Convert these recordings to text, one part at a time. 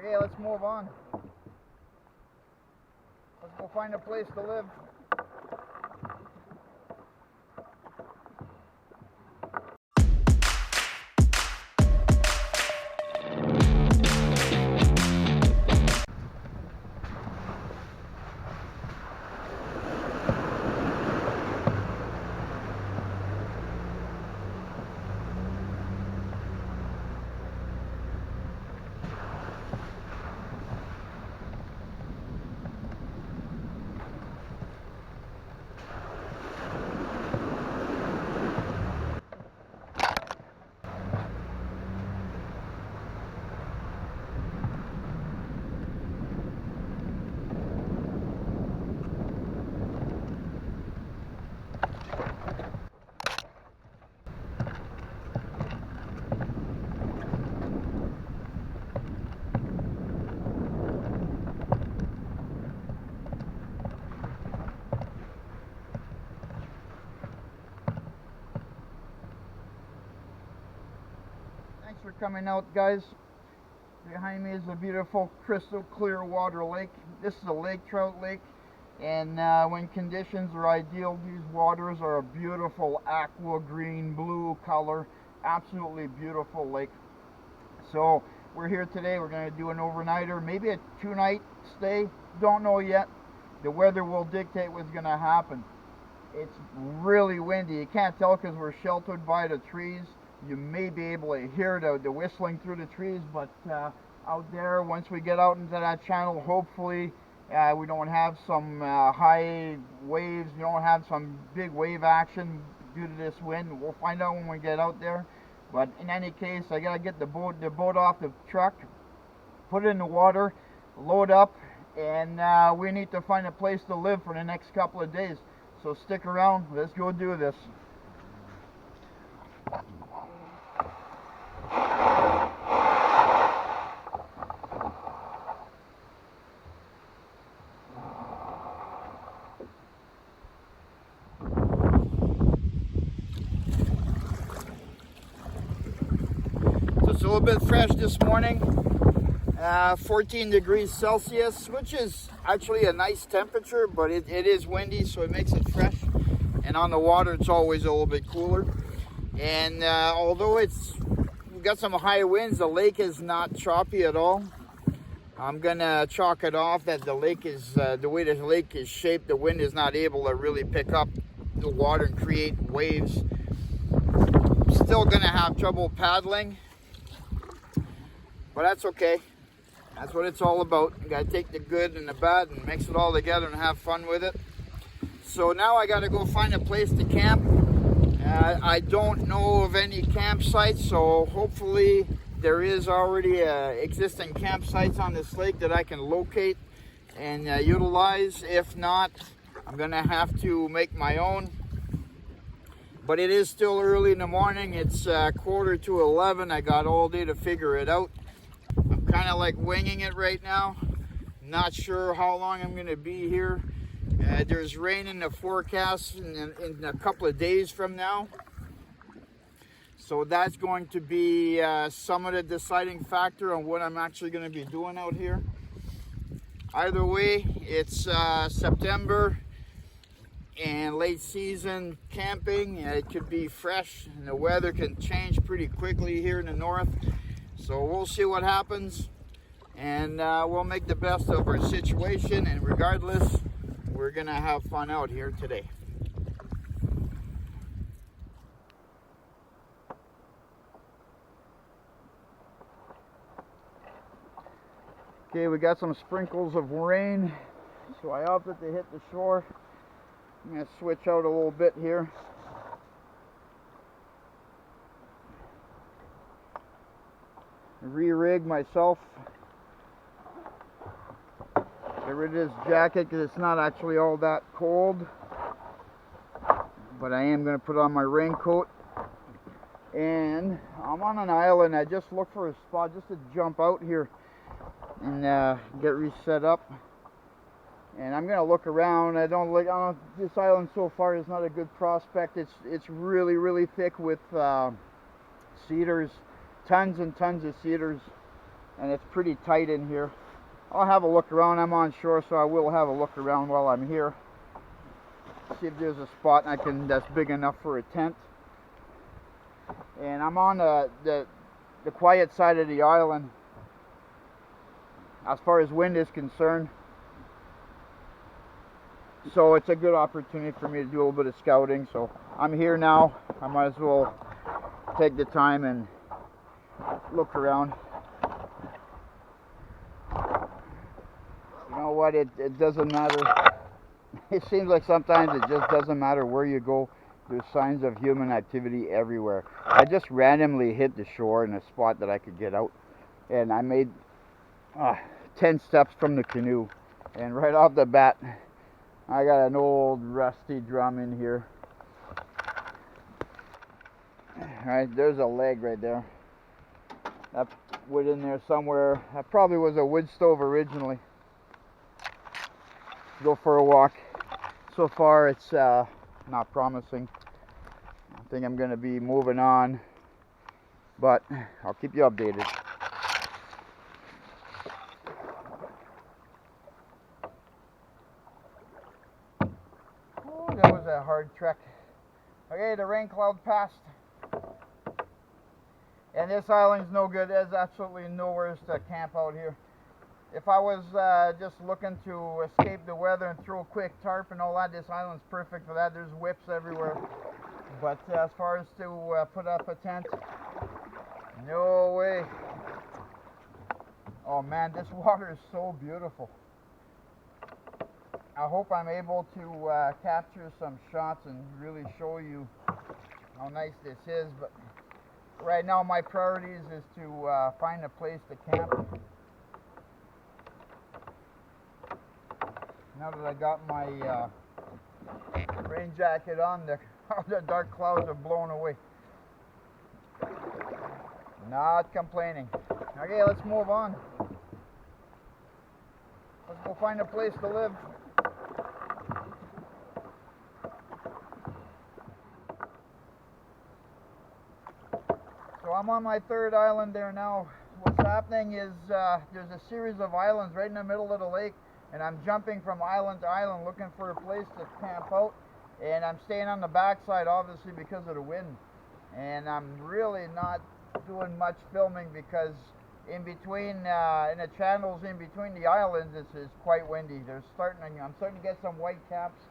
Okay, let's move on. Let's go find a place to live. Thanks for coming out, guys. Behind me is a beautiful crystal clear water lake. This is a lake trout lake, and when conditions are ideal, these waters are a beautiful aqua green blue color. Absolutely beautiful lake. So we're here today. We're going to do an overnighter, maybe a 2-night stay. Don't know yet. The weather will dictate what's going to happen. It's really windy. You can't tell because we're sheltered by the trees. You may be able to hear the whistling through the trees, but out there, once we get out into that channel, hopefully we don't have some high waves. We don't have some big wave action due to this wind. We'll find out when we get out there. But in any case, I gotta get the boat off the truck, put it in the water, load up, and we need to find a place to live for the next couple of days. So stick around. Let's go do this. It's a little bit fresh this morning, 14 degrees Celsius, which is actually a nice temperature, but it is windy, so it makes it fresh. And on the water, it's always a little bit cooler. And although we've got some high winds, the lake is not choppy at all. I'm gonna chalk it off that the lake is, the way the lake is shaped, the wind is not able to really pick up the water and create waves. Still gonna have trouble paddling, but that's okay. That's what it's all about. You gotta take the good and the bad and mix it all together and have fun with it. So now I gotta go find a place to camp. I don't know of any campsites, so hopefully there is already existing campsites on this lake that I can locate and utilize. If not, I'm gonna have to make my own. But it is still early in the morning. It's 10:45. I got all day to figure it out. I'm kind of like winging it right now. Not sure how long I'm going to be here. There's rain in the forecast in a couple of days from now. So that's going to be some of the deciding factor on what I'm actually going to be doing out here. Either way, it's September and late season camping. It could be fresh and the weather can change pretty quickly here in the north. So we'll see what happens, and we'll make the best of our situation, and regardless, we're gonna have fun out here today. Okay, we got some sprinkles of rain, so I opted to hit the shore. I'm gonna switch out a little bit here. Re-rig myself. Get rid of this jacket because it's not actually all that cold, but I am going to put on my raincoat. And I'm on an island. I just looked for a spot just to jump out here and get reset up. And I'm going to look around. This island so far is not a good prospect. It's really thick with cedars. Tons and tons of cedars, and it's pretty tight in here. I'll have a look around. I'm on shore, so I will have a look around while I'm here. See if there's a spot that's big enough for a tent. And I'm on the quiet side of the island as far as wind is concerned. So it's a good opportunity for me to do a little bit of scouting. So I'm here now. I might as well take the time and look around. You know what? It doesn't matter. It seems like sometimes it just doesn't matter where you go. There's signs of human activity everywhere. I just randomly hit the shore in a spot that I could get out. And I made 10 steps from the canoe. And right off the bat, I got an old rusty drum in here. Alright, there's a leg right there. That wood in there somewhere. That probably was a wood stove originally. Go for a walk. So far it's not promising. I think I'm going to be moving on, but I'll keep you updated. Oh, that was a hard trek. Okay, the rain cloud passed. And this island's no good. There's absolutely nowhere to camp out here. If I was just looking to escape the weather and throw a quick tarp and all that, this island's perfect for that. There's whips everywhere. But as far as to put up a tent, no way. Oh man, this water is so beautiful. I hope I'm able to capture some shots and really show you how nice this is. But right now my priorities is to find a place to camp. Now that I got my rain jacket on, the dark clouds are blown away. Not complaining. Okay, let's move on. Let's go find a place to live. So I'm on my third island there now. What's happening is there's a series of islands right in the middle of the lake. And I'm jumping from island to island looking for a place to camp out. And I'm staying on the backside obviously because of the wind. And I'm really not doing much filming because in between, in the channels in between the islands, it's quite windy. I'm starting to get some white caps.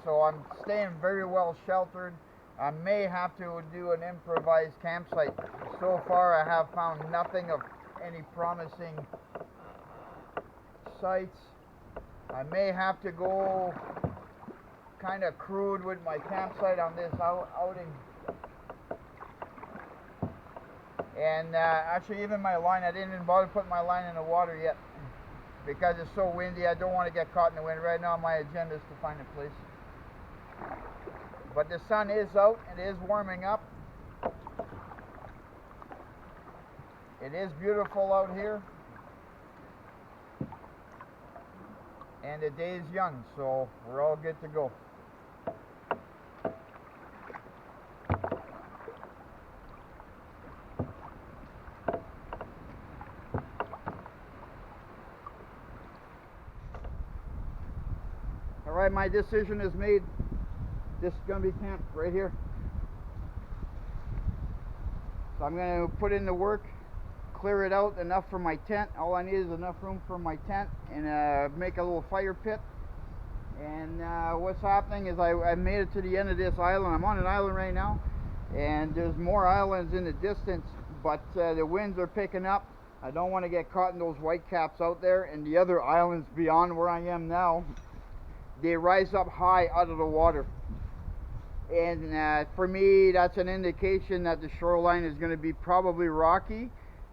So I'm staying very well sheltered. I may have to do an improvised campsite. So far I have found nothing of any promising sites. I may have to go kind of crude with my campsite on this outing. And actually even my line, I didn't even bother putting my line in the water yet because it's so windy. I don't want to get caught in the wind. Right now my agenda is to find a place. But the sun is out. It is warming up. It is beautiful out here. And the day is young, so we're all good to go. Alright, my decision is made. This is going to be camp right here. So I'm going to put in the work, clear it out enough for my tent. All I need is enough room for my tent and make a little fire pit. And what's happening is I made it to the end of this island. I'm on an island right now, and there's more islands in the distance, but the winds are picking up. I don't want to get caught in those white caps out there. And the other islands beyond where I am now, they rise up high out of the water. And for me, that's an indication that the shoreline is going to be probably rocky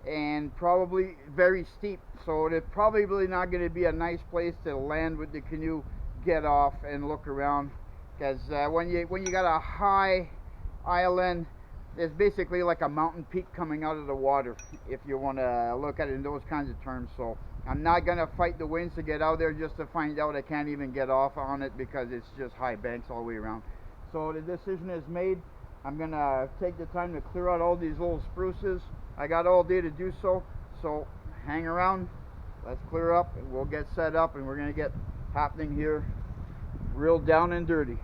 and probably very steep. So it's probably not going to be a nice place to land with the canoe, get off and look around. Because when you got a high island, it's basically like a mountain peak coming out of the water, if you want to look at it in those kinds of terms. So I'm not going to fight the winds to get out there just to find out I can't even get off on it because it's just high banks all the way around. So the decision is made. I'm going to take the time to clear out all these little spruces. I got all day to do so. So hang around, let's clear up and we'll get set up, and we're gonna get happening here real down and dirty.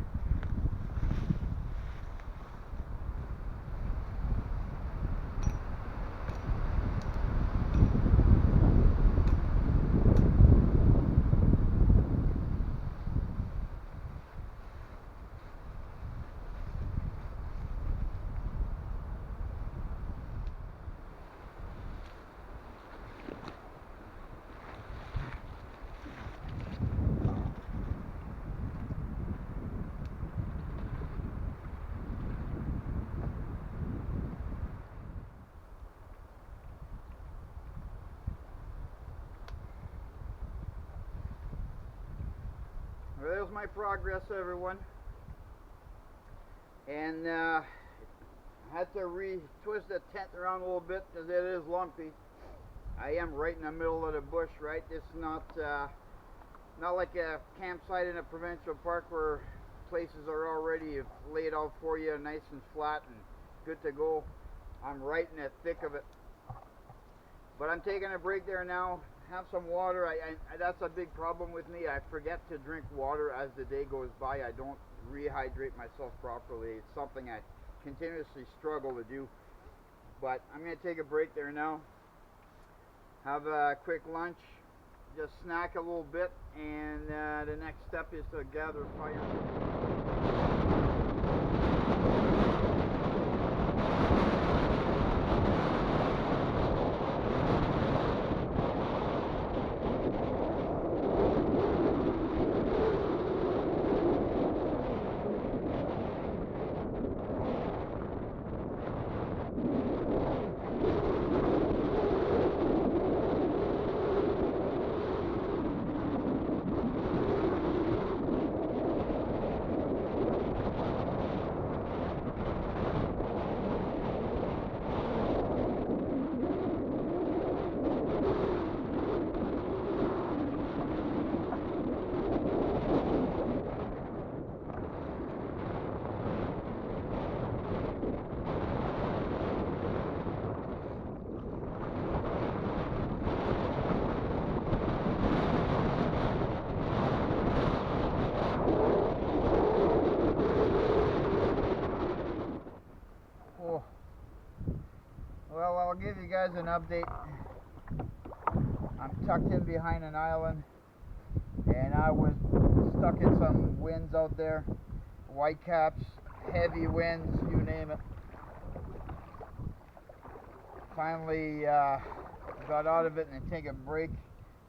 Well, there's my progress, everyone. And I had to re-twist the tent around a little bit because it is lumpy. I am right in the middle of the bush, right? It's not like a campsite in a provincial park where places are already laid out for you, nice and flat and good to go. I'm right in the thick of it. But I'm taking a break there now. Have some water. That's a big problem with me. I forget to drink water as the day goes by. I don't rehydrate myself properly. It's something I continuously struggle to do. But I'm going to take a break there now. Have a quick lunch. Just snack a little bit. And the next step is to gather fire. Well, I'll give you guys an update. I'm tucked in behind an island, and I was stuck in some winds out there. Whitecaps, heavy winds, you name it. Finally got out of it and take a break.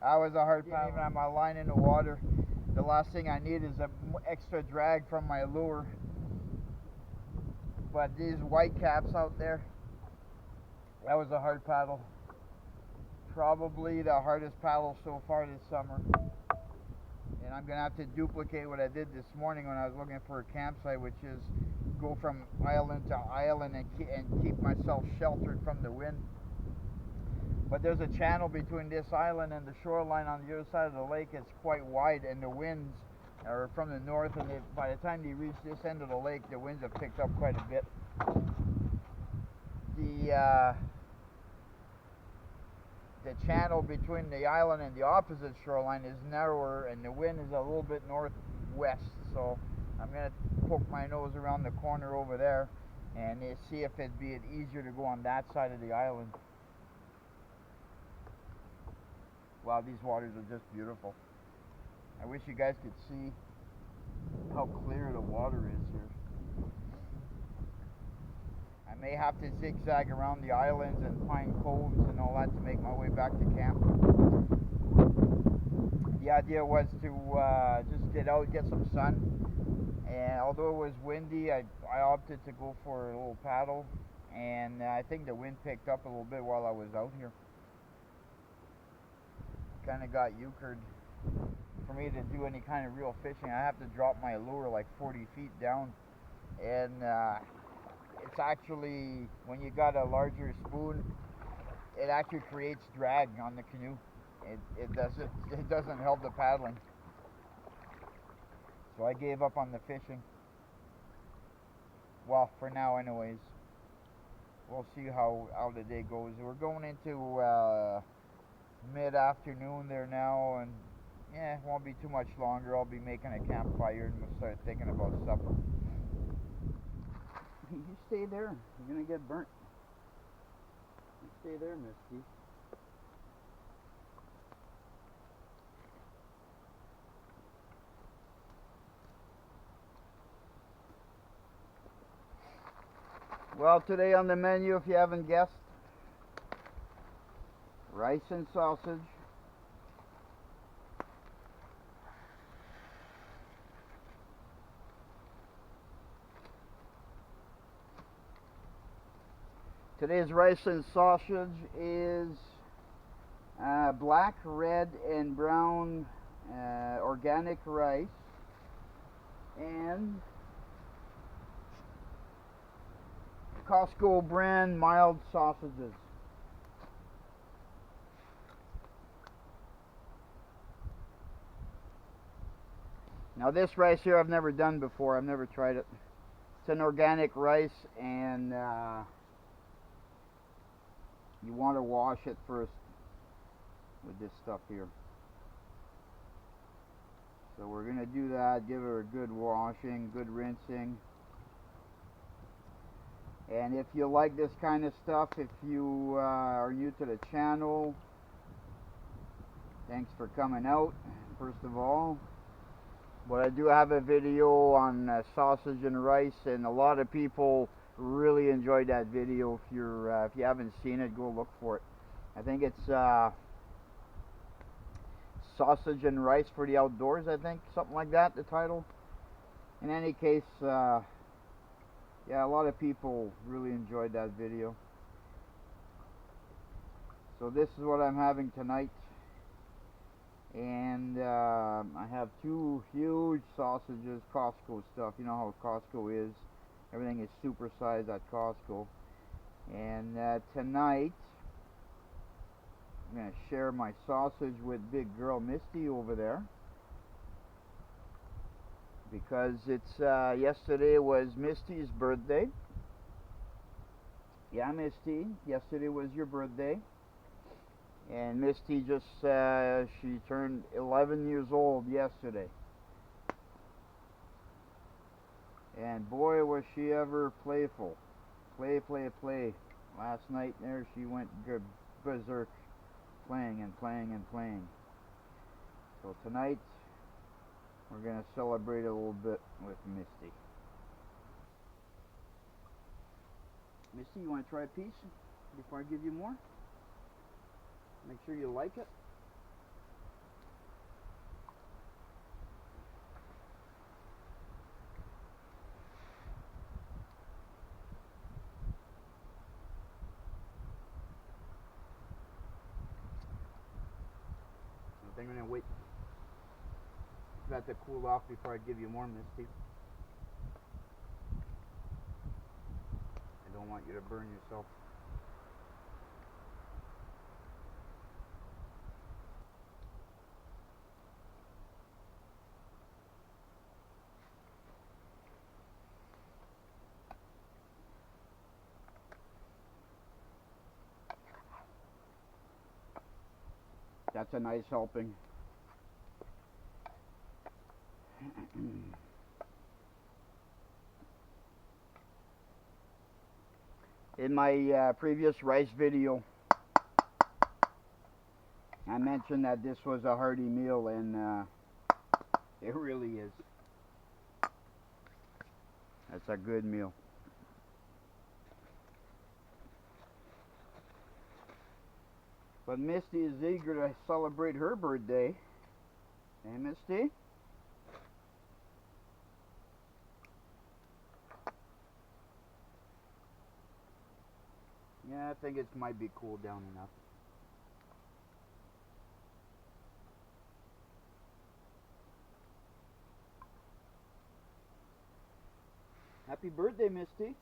I was a hard paddle. Even on my line in the water. The last thing I need is an extra drag from my lure. But these whitecaps out there, that was a hard paddle. Probably the hardest paddle so far this summer. And I'm going to have to duplicate what I did this morning when I was looking for a campsite, which is go from island to island and keep myself sheltered from the wind. But there's a channel between this island and the shoreline on the other side of the lake. It's quite wide, and the winds are from the north, and by the time they reach this end of the lake, the winds have picked up quite a bit. The channel between the island and the opposite shoreline is narrower, and the wind is a little bit northwest, so I'm going to poke my nose around the corner over there and see if it'd be easier to go on that side of the island. Wow, these waters are just beautiful. I wish you guys could see how clear the water is here. I may have to zigzag around the islands and find coves and all that to make my way back to camp. The idea was to just get out, get some sun, and although it was windy, I opted to go for a little paddle, and I think the wind picked up a little bit while I was out here. Kind of got euchred. For me to do any kind of real fishing, I have to drop my lure like 40 feet down, and it's actually, when you got a larger spoon, it actually creates drag on the canoe. It doesn't help the paddling. So I gave up on the fishing. Well, for now anyways. we'll see how the day goes. We're going into mid-afternoon there now, and yeah, it won't be too much longer. I'll be making a campfire and we'll start thinking about supper. You stay there. You're gonna get burnt. You stay there, Misty. Well, today on the menu, if you haven't guessed, rice and sausage. Today's rice and sausage is black, red, and brown organic rice and Costco brand mild sausages. Now this rice here I've never done before. I've never tried it. It's an organic rice, and you want to wash it first with this stuff here. So we're going to do that, give it a good washing, good rinsing. And if you like this kind of stuff, if you are new to the channel, thanks for coming out, first of all. But I do have a video on sausage and rice, and a lot of people really enjoyed that video. If you haven't seen it, go look for it. I think it's sausage and rice for the outdoors, I think, something like that, the title. In any case, yeah, a lot of people really enjoyed that video. So this is what I'm having tonight. And I have two huge sausages, Costco stuff. You know how Costco is. Everything is supersized at Costco. And tonight, I'm going to share my sausage with big girl Misty over there. Because it's yesterday was Misty's birthday. Yeah, Misty, yesterday was your birthday. And Misty just, she turned 11 years old yesterday. And boy, was she ever playful. Play. Last night there, she went berserk, playing and playing. So tonight, we're going to celebrate a little bit with Misty. Misty, you want to try a piece before I give you more? Make sure you like it. I think I'm going to wait for that to cool off before I give you more, Misty. I don't want you to burn yourself. That's a nice helping. In my previous rice video, I mentioned that this was a hearty meal, and it really is. That's a good meal. But Misty is eager to celebrate her birthday. Hey, Misty? Yeah, I think it might be cooled down enough. Happy birthday, Misty.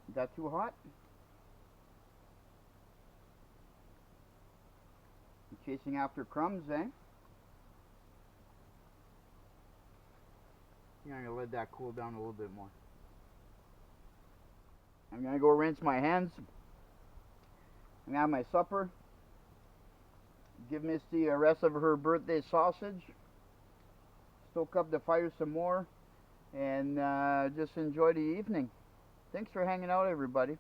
Is that too hot? You're chasing after crumbs, eh? I'm gonna let that cool down a little bit more. I'm gonna go rinse my hands. I'm gonna have my supper. Give Misty a rest of her birthday sausage. Stoke up the fire some more. And just enjoy the evening. Thanks for hanging out, everybody.